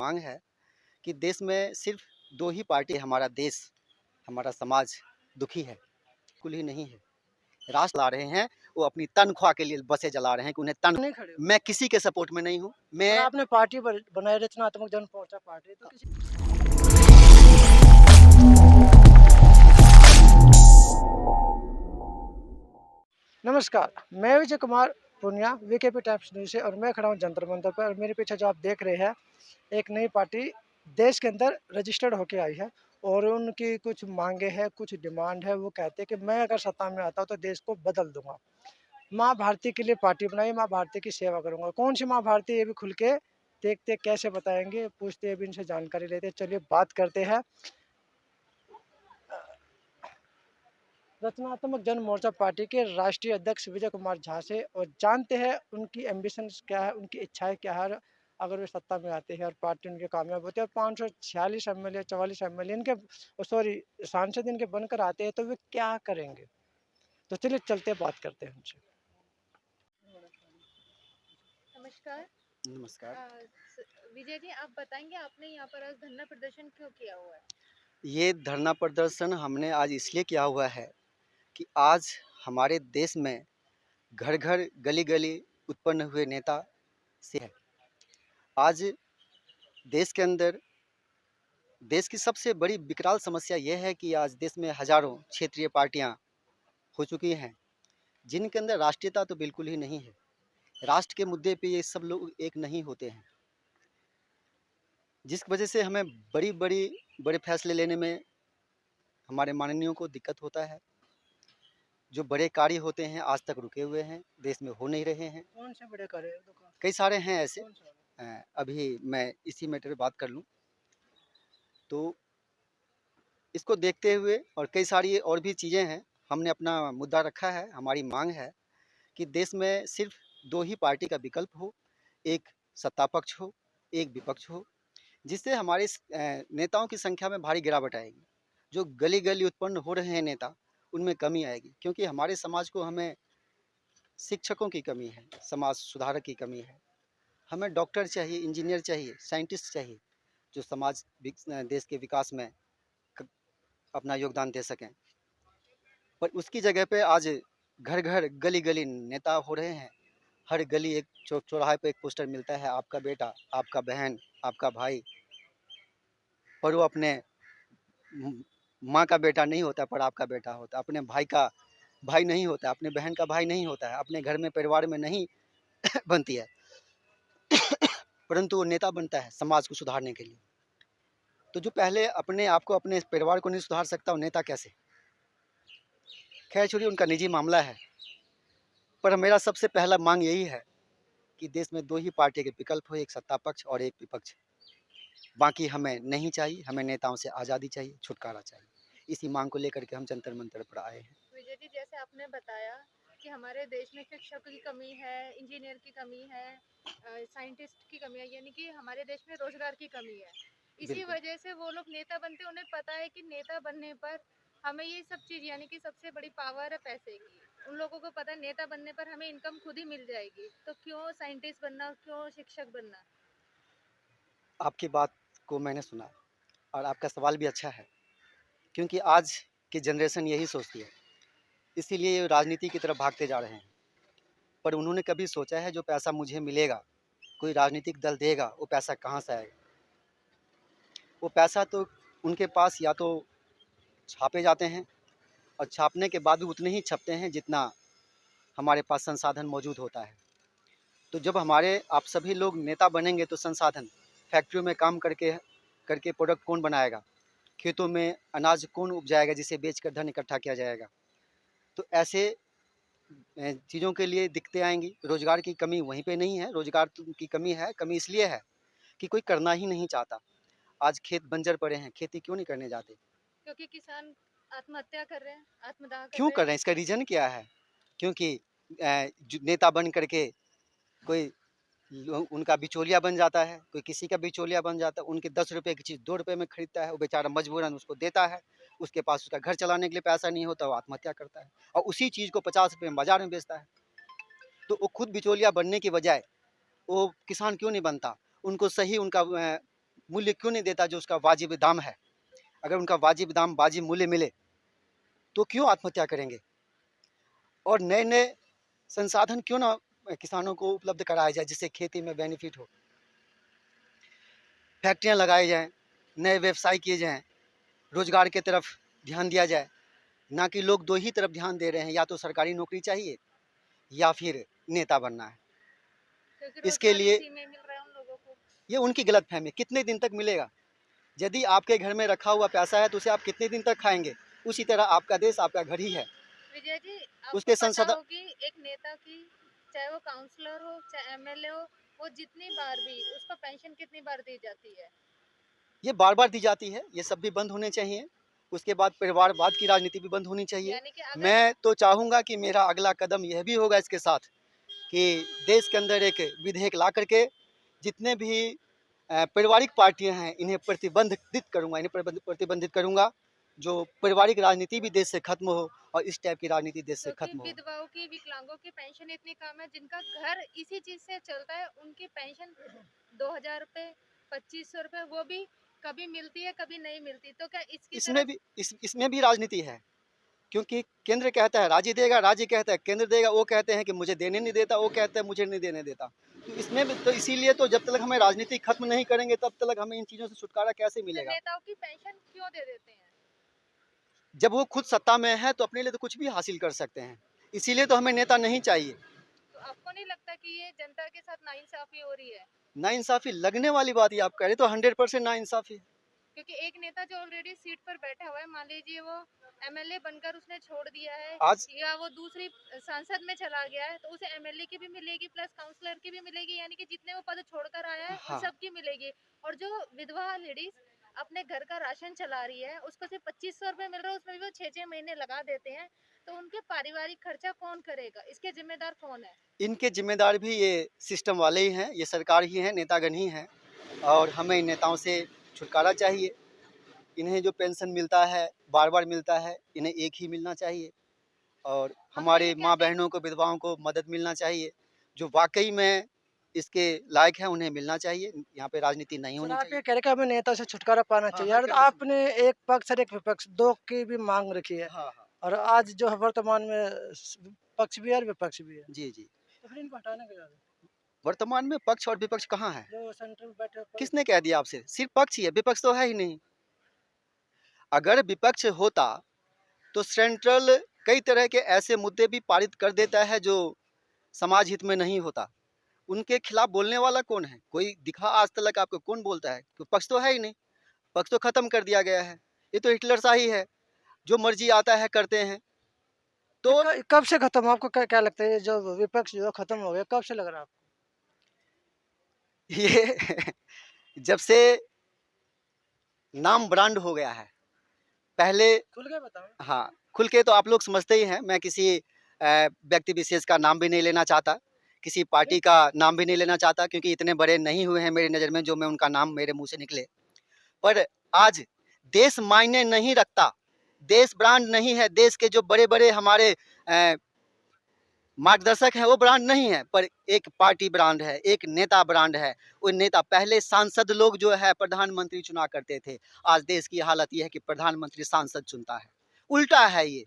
मांग है कि देश में सिर्फ दो ही पार्टी, हमारा देश, हमारा समाज दुखी है, बिल्कुल ही नहीं है। राष्ट्र चला रहे हैं, वो अपनी तनख्वाह के लिए बसें चला रहे हैं कि उन्हें नहीं खड़े हो। मैं किसी के सपोर्ट में नहीं हूँ। और मैं आपने पार्टी बनाई रचनात्मक जन मोर्चा पार्टी, तो किसी नमस्कार, मैं Vijay Kumar Punia, VKP times news से, और मैं खड़ा हूँ जंतर मंतर पर। और मेरे पीछे जो आप देख रहे हैं, एक नई पार्टी देश के अंदर रजिस्टर्ड होके आई है और उनकी कुछ मांगे हैं, कुछ डिमांड है। वो कहते हैं कि मैं अगर सत्ता में आता हूँ तो देश को बदल दूंगा। माँ भारती के लिए पार्टी बनाई, माँ भारती की सेवा करूंगा। कौन सी माँ भारती, ये भी खुल के देखते कैसे बताएंगे, पूछते भी इनसे जानकारी लेते। चलिए बात करते हैं रचनात्मक जन मोर्चा पार्टी के राष्ट्रीय अध्यक्ष विजय कुमार झा से, और जानते हैं उनकी एम्बिशंस क्या है, उनकी इच्छाएं क्या है अगर वे सत्ता में आते हैं और पार्टी उनके कामयाब होती है। और 546 एमएलए, 44 एमएलए इनके, सॉरी, सांसद इनके बनकर आते हैं, तो वे क्या करेंगे। तो चलिए चलते बात करते हैं उनसे। नमस्कार। नमस्कार। विजय जी, आप बताएंगे आपने यहाँ पर आज धरना प्रदर्शन क्यों किया हुआ है? ये धरना प्रदर्शन हमने आज इसलिए किया हुआ है कि आज हमारे देश में घर घर गली गली उत्पन्न हुए नेता से है। आज देश के अंदर देश की सबसे बड़ी विकराल समस्या यह है कि आज देश में हजारों क्षेत्रीय पार्टियां हो चुकी हैं, जिनके अंदर राष्ट्रीयता तो बिल्कुल ही नहीं है। राष्ट्र के मुद्दे पे ये सब लोग एक नहीं होते हैं, जिस वजह से हमें बड़े फैसले लेने में हमारे माननीयों को दिक्कत होता है। जो बड़े कार्य होते हैं आज तक रुके हुए हैं, देश में हो नहीं रहे हैं। कौन से बड़े करे, कई सारे हैं ऐसे। कौन सा? अभी मैं इसी मैटर पे बात कर लूँ तो इसको देखते हुए और कई सारी और भी चीज़ें हैं, हमने अपना मुद्दा रखा है। हमारी मांग है कि देश में सिर्फ दो ही पार्टी का विकल्प हो, एक सत्ता पक्ष हो, एक विपक्ष हो, जिससे हमारे नेताओं की संख्या में भारी गिरावट आएगी। जो गली गली उत्पन्न हो रहे हैं नेता, उनमें कमी आएगी, क्योंकि हमारे समाज को हमें शिक्षकों की कमी है, समाज सुधारक की कमी है। हमें डॉक्टर चाहिए, इंजीनियर चाहिए, साइंटिस्ट चाहिए, जो समाज देश के विकास में अपना योगदान दे सकें। पर उसकी जगह पे आज घर घर गली गली नेता हो रहे हैं। हर गली एक चौराहे पे एक पोस्टर मिलता है, आपका बेटा, आपका बहन, आपका भाई। पर वो अपने माँ का बेटा नहीं होता, पर आपका बेटा होता, अपने भाई का भाई नहीं होता, अपने बहन का भाई नहीं होता है, अपने घर में परिवार में नहीं बनती है। परंतु वो नेता बनता है समाज को सुधारने के लिए। तो जो पहले अपने आप को, अपने परिवार को नहीं सुधार सकता, वो नेता कैसे? खैर छोड़िए, उनका निजी मामला है। पर मेरा सबसे पहला मांग यही है कि देश में दो ही पार्टी के विकल्प हो, एक सत्ता पक्ष और एक विपक्ष। बाकी हमें नहीं चाहिए, हमें नेताओं से आज़ादी चाहिए, छुटकारा चाहिए। इसी मांग को लेकर के हम जंतर मंतर पर आए हैं। विजय जी, जैसे आपने बताया कि हमारे देश में शिक्षक की कमी है, इंजीनियर की कमी है, साइंटिस्ट की कमी है, यानी कि हमारे देश में रोजगार की कमी है। इसी बिल्कुल। वजह से वो लोग नेता बनते, उन्हें पता है कि नेता बनने पर हमें ये सब चीज, यानी कि सबसे बड़ी पावर है पैसे की। उन लोगों को पता है नेता बनने पर हमें इनकम खुद ही मिल जाएगी, तो क्यों साइंटिस्ट बनना, क्यों शिक्षक बनना। आपकी बात को मैंने सुना और आपका सवाल भी अच्छा है, क्योंकि आज की जनरेशन यही सोचती है, इसीलिए ये राजनीति की तरफ भागते जा रहे हैं। पर उन्होंने कभी सोचा है जो पैसा मुझे मिलेगा, कोई राजनीतिक दल देगा, वो पैसा कहाँ से आएगा? वो पैसा तो उनके पास या तो छापे जाते हैं, और छापने के बाद भी उतने ही छपते हैं जितना हमारे पास संसाधन मौजूद होता है। तो जब हमारे आप सभी लोग नेता बनेंगे तो संसाधन, फैक्ट्रियों में काम करके करके प्रोडक्ट कौन बनाएगा? खेतों में अनाज कौन उपजाएगा जिसे बेचकर धन इकट्ठा किया जाएगा? तो ऐसे चीज़ों के लिए दिक्कतें आएंगी। रोजगार की कमी वहीं पे नहीं है, रोजगार की कमी है। कमी इसलिए है कि कोई करना ही नहीं चाहता। आज खेत बंजर पड़े हैं, खेती क्यों नहीं करने जाते? क्योंकि किसान आत्महत्या कर रहे हैं, आत्मदाह कर क्यों रहे कर हैं। रहे हैं? इसका रीज़न क्या है? क्योंकि नेता बन करके कोई उनका बिचौलिया बन जाता है, कोई किसी का बिचौलिया बन जाता है। उनके 10 रुपये की चीज़ 2 रुपये में खरीदता है, वो बेचारा मजबूरन उसको देता है। उसके पास उसका घर चलाने के लिए पैसा नहीं होता, वो आत्महत्या करता है और उसी चीज़ को 50 रुपये में बाजार में बेचता है। तो वो खुद बिचौलिया बनने की बजाय वो किसान क्यों नहीं बनता? उनको सही उनका मूल्य क्यों नहीं देता जो उसका वाजिब दाम है? अगर उनका वाजिब दाम, वाजिब मूल्य मिले तो क्यों आत्महत्या करेंगे? और नए-नए संसाधन क्यों ना किसानों को उपलब्ध कराया जाए जिससे खेती में बेनिफिट हो? फैक्ट्रियाँ लगाई जाएँ, नए व्यवसाय किए जाएँ, रोज़गार की तरफ ध्यान दिया जाए, ना कि लोग 2 ही तरफ ध्यान दे रहे हैं, या तो सरकारी नौकरी चाहिए या फिर नेता बनना है। क्योंकि इसके रोजगार लिए इसी में मिल रहा है उन लोगों को। ये उनकी गलतफ़हमी है, कितने दिन तक मिलेगा? यदि आपके घर में रखा हुआ पैसा है तो उसे आप कितने दिन तक खाएँगे? उसी तरह आपका देश आपका घर ही है। विजय जी, आपको उसके पता संसद हो कि एक नेता की, चाहे वो काउंसलर हो चाहे एमएलए हो, वो जितनी बार भी उसको पेंशन कितनी बार दी जाती है? ये बार-बार दी जाती है, ये सब भी बंद होने चाहिए। उसके बाद परिवारवाद की राजनीति भी बंद होनी चाहिए। यानी कि अगर मैं तो चाहूँगा कि मेरा अगला कदम यह भी होगा इसके साथ कि देश के अंदर एक विधेयक ला करके जितने भी पारिवारिक पार्टियाँ हैं इन्हें प्रतिबंधित करूँगा, जो पारिवारिक राजनीति भी देश से खत्म हो और इस टाइप की राजनीति देश से क्योंकि खत्म हो। विधवाओं की, विकलांगों की पेंशन इतनी कम है, जिनका घर इसी चीज से चलता है, उनकी पेंशन 2000 रुपए, 2500 रुपए, वो भी कभी मिलती है कभी नहीं मिलती। तो क्या इसकी इसमें तरफ भी इसमें भी राजनीति है, क्योंकि केंद्र कहता है राज्य देगा, राज्य कहता है केंद्र देगा, वो कहते हैं कि मुझे देने नहीं देता, वो कहता है मुझे नहीं देने देता। तो इसमें भी तो इसीलिए तो जब तक हमें राजनीति खत्म नहीं करेंगे तब तक हमें इन चीज़ों से छुटकारा कैसे तो मिलेगा? नेताओं की पेंशन क्यों दे देते हैं? जब वो खुद सत्ता में है तो अपने लिए तो कुछ भी हासिल कर सकते हैं। इसीलिए तो हमें नेता नहीं चाहिए। तो आपको नहीं लगता कि ये जनता के साथ नाइंसाफी हो रही है? नाइंसाफ़ी लगने वाली बात ये आप कह रहे हैं तो 100% नाइंसाफ़ी है। क्योंकि एक नेता जो ऑलरेडी सीट पर बैठा हुआ है, मान लीजिए वो एमएलए बनकर उसने छोड़ दिया है, आज या वो दूसरी संसद में चला गया है, तो उसे एमएलए की भी मिलेगी प्लस काउंसलर की भी मिलेगी, यानी कि जितने वो पद छोड़कर आया है उन हाँ, सब की मिलेगी। और जो विधवा लेडीज अपने घर का राशन चला रही है, उसको सिर्फ 2500 रुपए मिल रहा है, उसमें भी वो 6-6 महीने लगा देते हैं, तो उनके पारिवारिक खर्चा कौन करेगा? इसके जिम्मेदार कौन है? इनके ज़िम्मेदार भी ये सिस्टम वाले ही हैं, ये सरकार ही है, नेतागण ही हैं और हमें इन नेताओं से छुटकारा चाहिए। इन्हें जो पेंशन मिलता है, बार-बार मिलता है, इन्हें एक ही मिलना चाहिए और हम तो ये हमारे कहते हैं, माँ-बहनों को, विधवाओं को मदद मिलना चाहिए। जो वाक़ई में इसके लायक हैं, उन्हें मिलना चाहिए। यहाँ पे राजनीति नहीं सर होनी आप ये चाहिए। कह रहे हैं कि हमें नेता से छुटकारा पाना हाँ, चाहिए हर यार, तो कंडीशन में। आपने एक पक्ष और एक विपक्ष 2 की भी माँग रखी है। हाँ, हाँ। और आज जो है वर्तमान में पक्ष भी है और विपक्ष भी है। जी, जी। तो फिर इनको हटाने का इरादा है? वर्तमान में पक्ष और विपक्ष कहाँ है? जो सेंटर में बैठे किसने कह दिया आपसे? सिर्फ़ पक्ष ही है, विपक्ष तो है ही नहीं। अगर विपक्ष होता तो सेंट्रल कई तरह के ऐसे मुद्दे भी पारित कर देता है जो समाज हित में नहीं होता। उनके खिलाफ बोलने वाला कौन है? कोई दिखा आज तक आपको कौन बोलता है? कोई पक्ष तो है ही नहीं, पक्ष तो खत्म कर दिया गया है। ये तो हिटलरशाही है, जो मर्जी आता है करते हैं। ये तो कब से खत्म आपको क्या क्या लगता है, ये जो विपक्ष जो है खत्म हो गया, कब से लग रहा है आपको? ये जब से नाम ब्रांड हो गया है, पहले खुल के बताओ। हाँ, खुल के तो आप लोग समझते ही हैं, मैं किसी व्यक्ति विशेष का नाम भी नहीं लेना चाहता, किसी पार्टी का नाम भी नहीं लेना चाहता क्योंकि इतने बड़े नहीं हुए हैं मेरी नज़र में जो मैं उनका नाम मेरे मुँह से निकले। पर आज देश मायने नहीं रखता, देश ब्रांड नहीं है, देश के जो बड़े-बड़े हमारे मार्गदर्शक हैं वो ब्रांड नहीं है, पर एक पार्टी ब्रांड है, एक नेता ब्रांड है। वो नेता पहले सांसद लोग जो है प्रधानमंत्री चुना करते थे, आज देश की हालत ये है कि प्रधानमंत्री सांसद चुनता है। उल्टा है ये,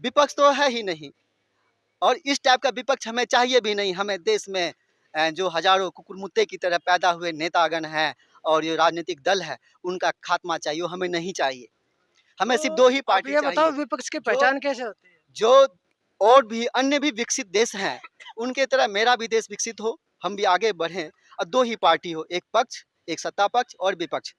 विपक्ष तो है ही नहीं और इस टाइप का विपक्ष हमें चाहिए भी नहीं। हमें देश में जो हज़ारों कुकुरमुत्ते की तरह पैदा हुए नेतागण हैं और ये राजनीतिक दल है, उनका खात्मा चाहिए, वो हमें नहीं चाहिए। हमें सिर्फ़ 2 ही तो आप पार्टी ये बताओ चाहिए, विपक्ष की जो पहचान कैसे होती है? जो और भी अन्य भी विकसित देश हैं, उनके तरह मेरा भी देश विकसित हो, हम भी आगे बढ़ें और 2 ही पार्टी हो, एक पक्ष, एक सत्ता पक्ष और विपक्ष।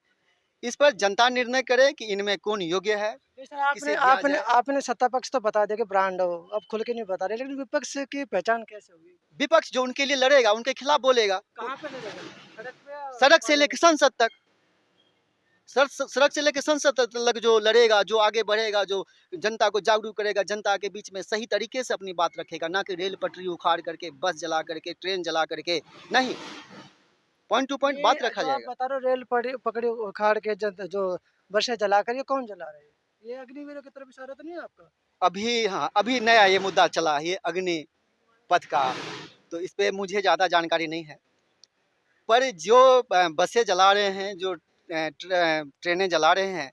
इस पर जनता निर्णय करे कि इनमें कौन योग्य है, नहीं सर, आपने किसे दिया आपने जाए। आपने सत्ता पक्ष तो बता दिया कि ब्रांड हो, अब खुल के नहीं बता रहे, लेकिन विपक्ष की पहचान कैसे होगी? विपक्ष जो उनके लिए लड़ेगा, उनके खिलाफ बोलेगा, कहाँ पे लड़ेगा? सड़क पे या सड़क से पार्लियामेंट लेकर में? संसद तक। सड़क से लेकर संसद तक जो लड़ेगा, जो आगे बढ़ेगा, जो जनता को जागरूक करेगा, जनता के बीच में सही तरीके से अपनी बात रखेगा, ना कि रेल पटरी उखाड़ करके, बस जला करके, ट्रेन जला करके, नहीं, पॉइंट टू पॉइंट ये बात रखा जो आप जाएगा। बता रहे हो रेल पकड़ी उखाड़ के जो बसें जलाकर, ये कौन जला रहे हैं? ये अग्निवीरों की तरफ इशारा तो नहीं है आपका? अभी हाँ, अभी नया ये मुद्दा चला है, ये अग्नि पथ का, तो इस पे मुझे ज़्यादा जानकारी नहीं है। पर जो बसें जला रहे हैं, जो ट्रेनें जला रहे हैं,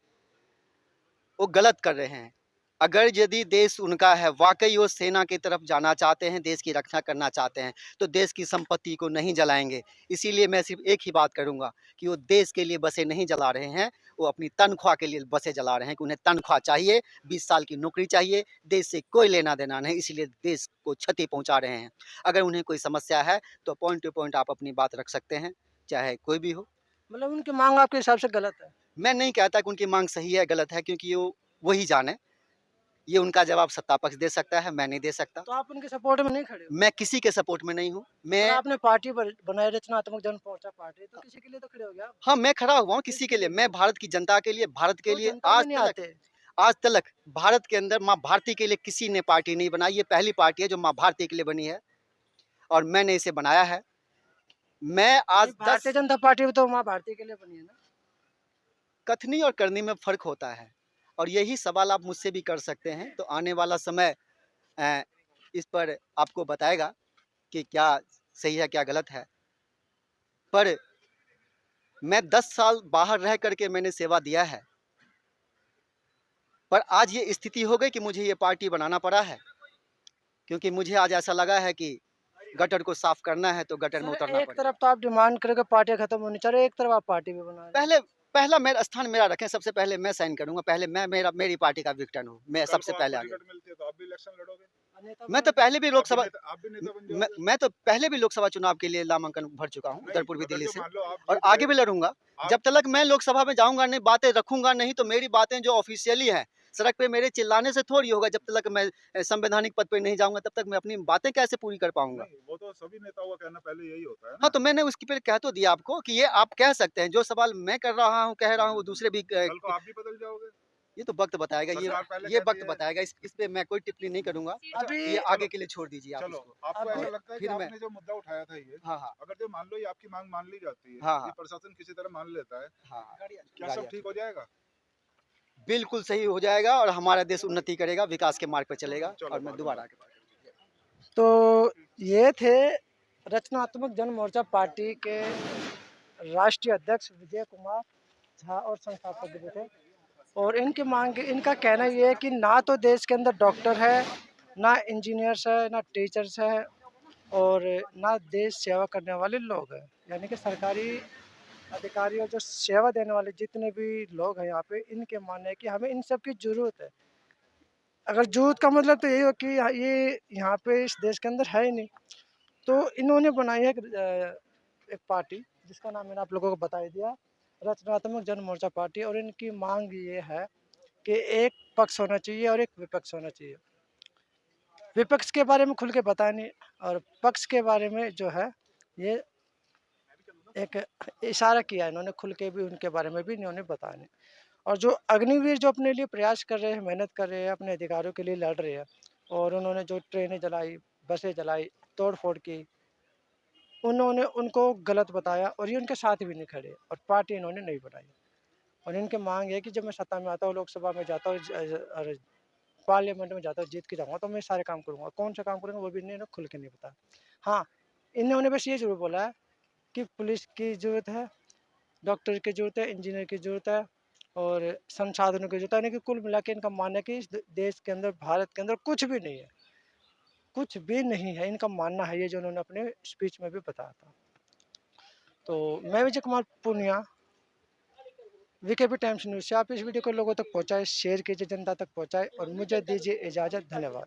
वो गलत कर रहे हैं। अगर यदि देश उनका है, वाक़ई वो सेना की तरफ जाना चाहते हैं, देश की रक्षा करना चाहते हैं, तो देश की संपत्ति को नहीं जलाएँगे। इसीलिए मैं सिर्फ़ एक ही बात करूँगा कि वो देश के लिए बसें नहीं जला रहे हैं, वो अपनी तनख्वाह के लिए बसें जला रहे हैं कि उन्हें तनख्वाह चाहिए, 20 साल की नौकरी चाहिए, देश से कोई लेना-देना नहीं, इसीलिए देश को क्षति पहुँचा रहे हैं। अगर उन्हें कोई समस्या है, तो पॉइंट टू पॉइंट आप अपनी बात रख सकते हैं, चाहे कोई भी हो। मतलब उनकी मांग आपके हिसाब से गलत है। मैं नहीं कहता कि उनकी माँग सही है, गलत है, क्योंकि वो वही जाने। ये उनका जवाब सत्ता पक्ष दे सकता है, मैं नहीं दे सकता। तो आप उनके सपोर्ट में नहीं खड़े हो? मैं किसी के सपोर्ट में नहीं हूँ। पर मैं आपने पार्टी बनाई रचनात्मक जन मोर्चा पार्टी, तो किसी के लिए तो खड़े हो गए आप। हाँ, मैं खड़ा हुआ हूँ किसी के लिए। मैं भारत की जनता के लिए, भारत के तो लिए जनता में नहीं आते। आज तलक भारत के अंदर माँ भारती के लिए किसी ने पार्टी नहीं बनाई। ये पहली पार्टी है जो माँ भारती के लिए बनी है और मैंने इसे बनाया है। मैं आज नहीं, 10 भारतीय जनता पार्टी भी तो माँ भारती के लिए बनी है ना। कथनी और करनी में फ़र्क होता है और यही सवाल आप मुझसे भी कर सकते हैं। तो आने वाला समय इस पर आपको बताएगा कि क्या सही है, क्या गलत है। पर मैं 10 साल बाहर रह कर के मैंने सेवा दिया है। पर आज ये स्थिति हो गई कि मुझे ये पार्टी बनाना पड़ा है, क्योंकि मुझे आज ऐसा लगा है कि गटर को साफ करना है तो गटर में सर उतरना एक पड़ेगा। तरफ तो आप डिमांड करोगे पार्टियां खत्म होनी चाहिए, एक तरफ आप पार्टी भी बना रहे हैं। पहला मेरा स्थान मेरा रखें, सबसे पहले मैं साइन करूँगा, पहले मैं मेरी पार्टी का विक्टन हूँ, मैं कल सबसे को पहले आपको आगे। टिकट मिलती है तो आप भी इलेक्शन लड़ोगे? नेता मैं तो बनोगे। पहले भी लोकसभा आप भी नेता बन जाओगे? मैं तो पहले भी लोकसभा चुनाव के लिए नामांकन भर चुका हूँ, उत्तर नहीं, पूर्वी अगर दिल्ली जो से मान लो आप और जीत आगे भी गए, लड़ूँगा। आप जब तक मैं लोकसभा में जाऊँगा नहीं, बातें रखूँगा नहीं, तो मेरी बातें जो ऑफ़िशियली हैं, सड़क पे मेरे चिल्लाने से थोड़ी होगा। जब तक मैं संवैधानिक पद पे नहीं जाऊँगा, तब तक मैं अपनी बातें कैसे पूरी कर पाऊँगा? नहीं, वो तो सभी नेताओं का कहना पहले यही होता है हाँ, ना। तो मैंने उसकी पे कह तो दिया आपको कि ये आप कह सकते हैं, जो सवाल मैं कर रहा हूँ, कह रहा हूँ, वो दूसरे भी कल को आप भी बदल जाओगे। ये तो वक़्त बताएगा। सरकार पहले ये कहती वक़्त है। बताएगा। इस पे मैं कोई टिप्पणी नहीं करूँगा। अच्छा, अभी ये आगे चलो के लिए छोड़ दीजिए आप चलो, इसको। आपको अभी ऐसा लगता है कि फिर मैं आपने जो मुद्दा उठाया था ये, हाँ, हाँ। अगर जो मान लो ये आपकी मांग मान ली जाती है, हाँ, ये हाँ। प्रशासन किसी तरह मान लेता है, हाँ, हाँ। क्या सब ठीक हो जाएगा? बिल्कुल सही हो जाएगा और हमारा देश उन्नति करेगा, विकास के मार्ग पे चलेगा चलो, और मैं बाद में दोबारा बात आगे बात करूँगा। तो ये थे रचनात्मक जन मोर्चा पार्टी के राष्ट्रीय अध्यक्ष विजय कुमार झा और संस्थापक भी थे। और इनका कहना ये है कि ना तो देश के अंदर डॉक्टर है, ना इंजीनियर्स है, ना टीचर्स है और ना देश सेवा करने वाले लोग हैं। यानी कि सरकारी अधिकारी और जो सेवा देने वाले जितने भी लोग हैं यहाँ पे, इनके मानना है कि हमें इन सब की ज़रूरत है। अगर ज़रूरत का मतलब तो यही हो कि ये यहाँ पे इस देश के अंदर है ही नहीं। तो इन्होंने बनाई है एक पार्टी जिसका नाम मैंने आप लोगों को बता ही दिया, रचनात्मक जन मोर्चा पार्टी। और इनकी मांग ये है कि एक पक्ष होना चाहिए और एक विपक्ष होना चाहिए। विपक्ष के बारे में खुल के बताया नहीं और पक्ष के बारे में जो है ये एक इशारा किया इन्होंने, खुल के भी उनके बारे में भी इन्होंने बताया नहीं। और जो अग्निवीर जो अपने लिए प्रयास कर रहे हैं, मेहनत कर रहे हैं, अपने अधिकारों के लिए लड़ रहे हैं और उन्होंने जो ट्रेनें जलाई, बसें जलाई, तोड़-फोड़ की, उन्होंने उनको गलत बताया और ये उनके साथ भी नहीं खड़े और पार्टी इन्होंने नहीं बनाई। और इनकी मांग है कि जब मैं सत्ता में आता हूँ, लोकसभा में जाता हूँ और पार्लियामेंट में जाता हूँ, जीत के जाऊँगा तो मैं सारे काम करूँगा। कौन सा काम करूँगा वो भी इन्होंने खुल के नहीं बताया। हाँ, इन्होंने बस ये ज़रूर बोला है कि पुलिस की ज़रूरत है, डॉक्टर की ज़रूरत है, इंजीनियर की ज़रूरत है और संसाधनों की ज़रूरत है। यानी कि कुल मिला के इनका मानना है कि इस देश के अंदर, भारत के अंदर कुछ भी नहीं है, कुछ भी नहीं है। इनका मानना है ये, जो उन्होंने अपने स्पीच में भी बताया था। तो मैं Vijay Kumar Poonia, VKP times news से आप इस वीडियो को लोगों तक पहुँचाएँ, शेयर कीजिए, जनता तक पहुँचाएँ और मुझे दीजिए इजाज़त। धन्यवाद।